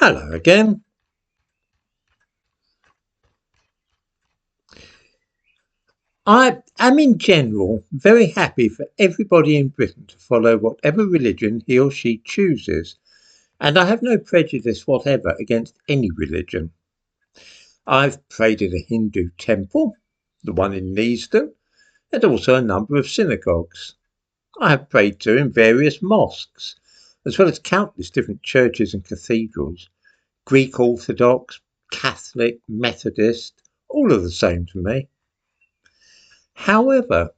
Hello again. I am in general very happy for everybody in Britain to follow whatever religion he or she chooses, and I have no prejudice whatever against any religion. I've prayed in a Hindu temple, the one in Neasden, and also a number of synagogues. I have prayed too in various mosques, as well as countless different churches and cathedrals, Greek Orthodox, Catholic, Methodist, all are the same to me. However,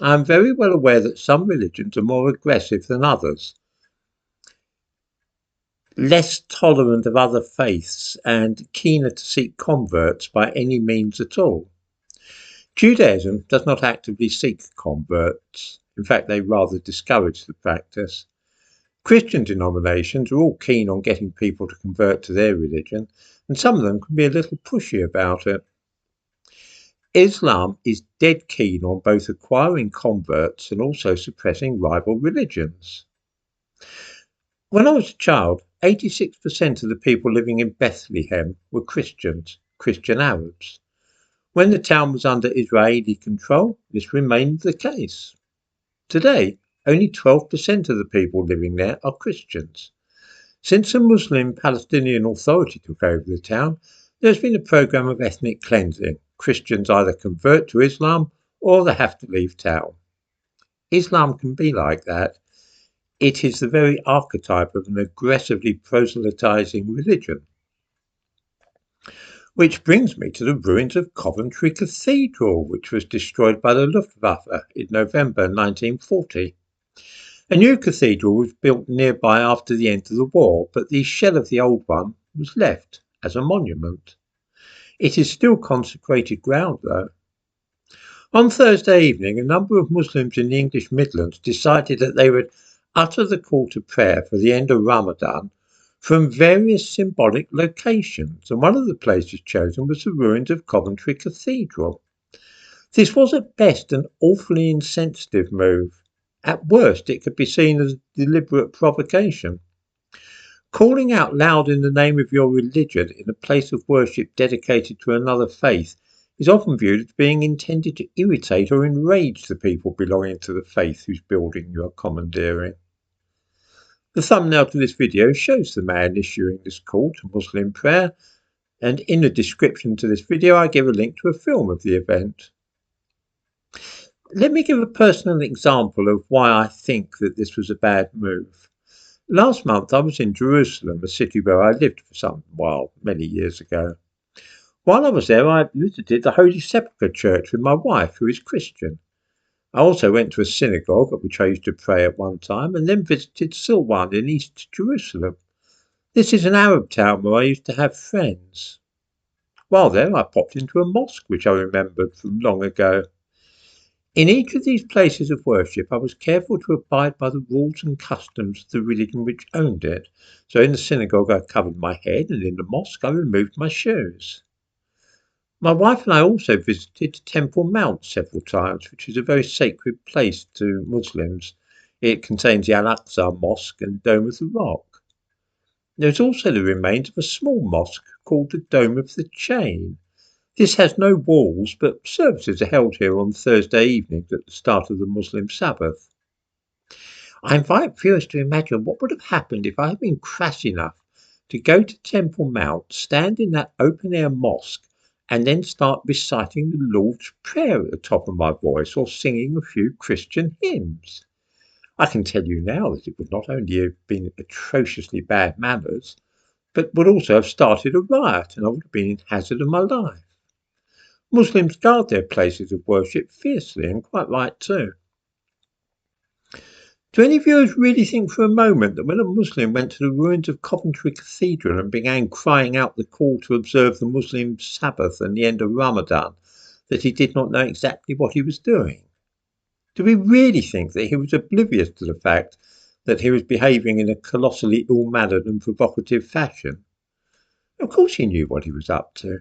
I am very well aware that some religions are more aggressive than others, less tolerant of other faiths, and keener to seek converts by any means at all. Judaism does not actively seek converts. In fact, they rather discourage the practice. Christian denominations are all keen on getting people to convert to their religion, and some of them can be a little pushy about it. Islam is dead keen on both acquiring converts and also suppressing rival religions. When I was a child, 86% of the people living in Bethlehem were Christians, Christian Arabs. When the town was under Israeli control, this remained the case. Today, only 12% of the people living there are Christians. Since the Muslim Palestinian Authority took over the town, there has been a program of ethnic cleansing. Christians either convert to Islam or they have to leave town. Islam can be like that. It is the very archetype of an aggressively proselytizing religion. Which brings me to the ruins of Coventry Cathedral, which was destroyed by the Luftwaffe in November 1940. A new cathedral was built nearby after the end of the war, but the shell of the old one was left as a monument. It is still consecrated ground, though. On Thursday evening, a number of Muslims in the English Midlands decided that they would utter the call to prayer for the end of Ramadan from various symbolic locations, and one of the places chosen was the ruins of Coventry Cathedral. This was at best an awfully insensitive move. At worst, it could be seen as deliberate provocation. Calling out loud in the name of your religion in a place of worship dedicated to another faith is often viewed as being intended to irritate or enrage the people belonging to the faith whose building you are commandeering. The thumbnail to this video shows the man issuing this call to Muslim prayer, and in the description to this video I give a link to a film of the event. Let me give a personal example of why I think that this was a bad move. Last month I was in Jerusalem, a city where I lived for some while, many years ago. While I was there, I visited the Holy Sepulchre Church with my wife, who is Christian. I also went to a synagogue at which I used to pray at one time, and then visited Silwan in East Jerusalem. This is an Arab town where I used to have friends. While there, I popped into a mosque which I remembered from long ago. In each of these places of worship, I was careful to abide by the rules and customs of the religion which owned it. So in the synagogue, I covered my head, and in the mosque, I removed my shoes. My wife and I also visited Temple Mount several times, which is a very sacred place to Muslims. It contains the Al-Aqsa Mosque and Dome of the Rock. There is also the remains of a small mosque called the Dome of the Chain. This has no walls, but services are held here on Thursday evenings at the start of the Muslim Sabbath. I invite viewers to imagine what would have happened if I had been crass enough to go to Temple Mount, stand in that open-air mosque, and then start reciting the Lord's Prayer at the top of my voice or singing a few Christian hymns. I can tell you now that it would not only have been atrociously bad manners, but would also have started a riot, and I would have been in hazard of my life. Muslims guard their places of worship fiercely, and quite right too. Do any viewers really think for a moment that when a Muslim went to the ruins of Coventry Cathedral and began crying out the call to observe the Muslim Sabbath and the end of Ramadan, that he did not know exactly what he was doing? Do we really think that he was oblivious to the fact that he was behaving in a colossally ill-mannered and provocative fashion? Of course he knew what he was up to.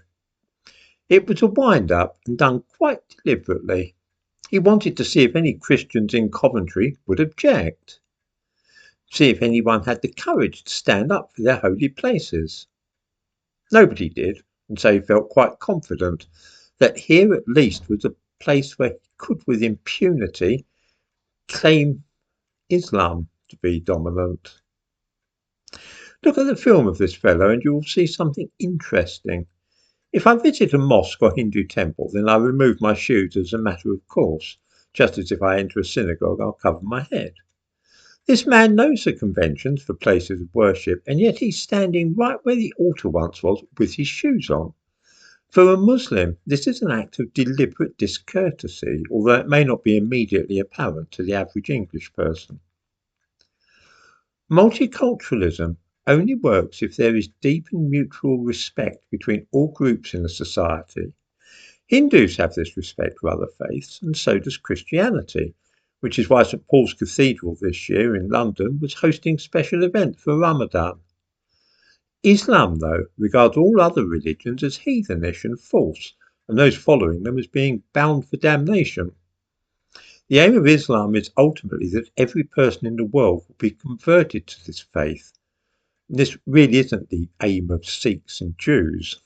It was a wind-up and done quite deliberately. He wanted to see if any Christians in Coventry would object. see if anyone had the courage to stand up for their holy places. Nobody did, and so he felt quite confident that here at least was a place where he could with impunity claim Islam to be dominant. Look at the film of this fellow and you will see something interesting. If I visit a mosque or Hindu temple, then I remove my shoes as a matter of course, just as if I enter a synagogue I'll cover my head. This man knows the conventions for places of worship, and yet he's standing right where the altar once was with his shoes on. For a Muslim, this is an act of deliberate discourtesy, although it may not be immediately apparent to the average English person. Multiculturalism only works if there is deep and mutual respect between all groups in a society. Hindus have this respect for other faiths, and so does Christianity, which is why St Paul's Cathedral this year in London was hosting special events for Ramadan. Islam, though, regards all other religions as heathenish and false, and those following them as being bound for damnation. The aim of Islam is ultimately that every person in the world will be converted to this faith. This really isn't the aim of Sikhs and Jews.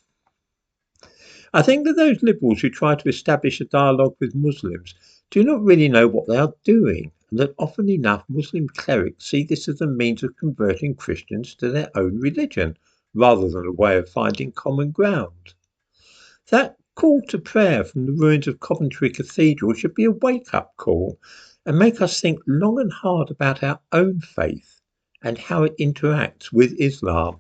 I think that those liberals who try to establish a dialogue with Muslims do not really know what they are doing, and that often enough Muslim clerics see this as a means of converting Christians to their own religion, rather than a way of finding common ground. That call to prayer from the ruins of Coventry Cathedral should be a wake-up call and make us think long and hard about our own faith and how it interacts with Islam.